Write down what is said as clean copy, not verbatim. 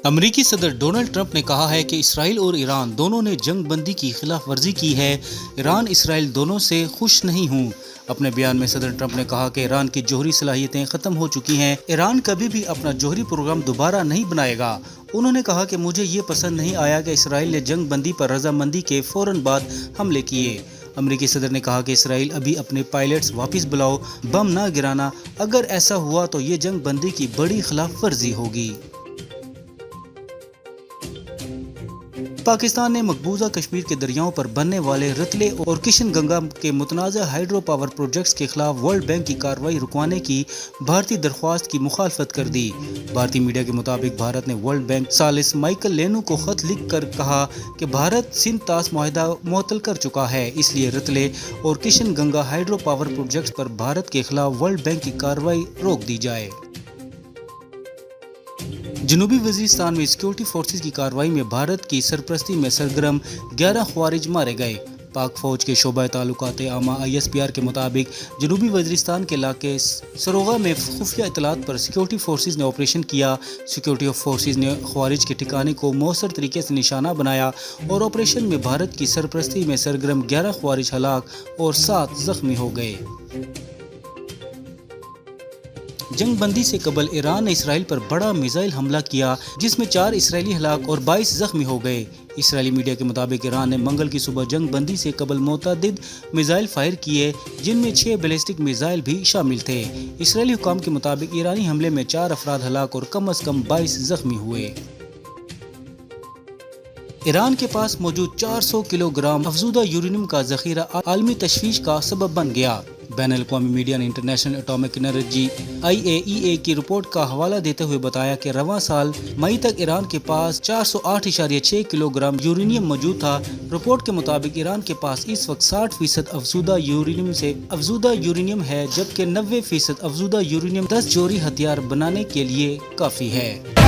امریکی صدر Donald Trump نے کہا ہے کہ اسرائیل اور ایران دونوں نے جنگ بندی کی خلاف ورزی کی ہے۔ ایران اسرائیل دونوں سے خوش نہیں ہوں۔ اپنے بیان میں صدر ٹرمپ نے کہا کہ ایران کی جوہری صلاحیتیں ختم ہو چکی ہیں۔ ایران کبھی بھی اپنا جوہری پروگرام دوبارہ نہیں بنائے گا۔ انہوں نے کہا کہ مجھے یہ پسند نہیں آیا کہ اسرائیل نے جنگ بندی پر رضامندی کے فوراً بعد حملے کیے۔ امریکی صدر نے کہا کہ اسرائیل ابھی اپنے پائلٹس واپس بلاؤ، بم نہ گرانا۔ اگر ایسا ہوا تو یہ جنگ بندی کی بڑی خلاف ورزی ہوگی۔ پاکستان نے مقبوضہ کشمیر کے دریاؤں پر بننے والے رتلے اور کشن گنگا کے متنازع ہائیڈرو پاور پروجیکٹس کے خلاف ورلڈ بینک کی کارروائی رکوانے کی بھارتی درخواست کی مخالفت کر دی۔ بھارتی میڈیا کے مطابق بھارت نے ورلڈ بینک ثالث مائیکل لینو کو خط لکھ کر کہا کہ بھارت سندھ طاس معاہدہ معطل کر چکا ہے، اس لیے رتلے اور Kishanganga hydro power projects پر بھارت کے خلاف ورلڈ بینک کی کارروائی روک دی جائے۔ جنوبی وزیرستان میں سیکورٹی فورسز کی کارروائی میں بھارت کی سرپرستی میں سرگرم 11 خوارج مارے گئے۔ پاک فوج کے شعبہ تعلقات عامہ ISPR کے مطابق جنوبی وزیرستان کے علاقے سروغا میں خفیہ اطلاعات پر سیکورٹی فورسز نے آپریشن کیا۔ سیکورٹی فورسز نے خوارج کے ٹھکانے کو مؤثر طریقے سے نشانہ بنایا اور آپریشن میں بھارت کی سرپرستی میں سرگرم 11 خوارج ہلاک اور 7 زخمی ہو گئے۔ جنگ بندی سے قبل ایران نے اسرائیل پر بڑا میزائل حملہ کیا جس میں 4 اسرائیلی ہلاک اور 22 زخمی ہو گئے۔ اسرائیلی میڈیا کے مطابق ایران نے منگل کی صبح جنگ بندی سے قبل متعدد میزائل فائر کیے جن میں 6 بیلسٹک میزائل بھی شامل تھے۔ اسرائیلی حکام کے مطابق ایرانی حملے میں 4 افراد ہلاک اور کم از کم 22 زخمی ہوئے۔ ایران کے پاس موجود 400 کلو گرام افزودہ یورینیم کا ذخیرہ عالمی تشویش کا سبب بن گیا۔ بین الاقوامی میڈیا نے انٹرنیشنل اٹامک انرجی IAEA کی رپورٹ کا حوالہ دیتے ہوئے بتایا کہ رواں سال مئی تک ایران کے پاس 408.6 کلو گرام یورینیم موجود تھا۔ رپورٹ کے مطابق ایران کے پاس اس وقت 60% افزودہ یورینیم ہے، جبکہ 90% افزودہ یورینیم 10 جوہری ہتھیار بنانے کے لیے کافی ہے۔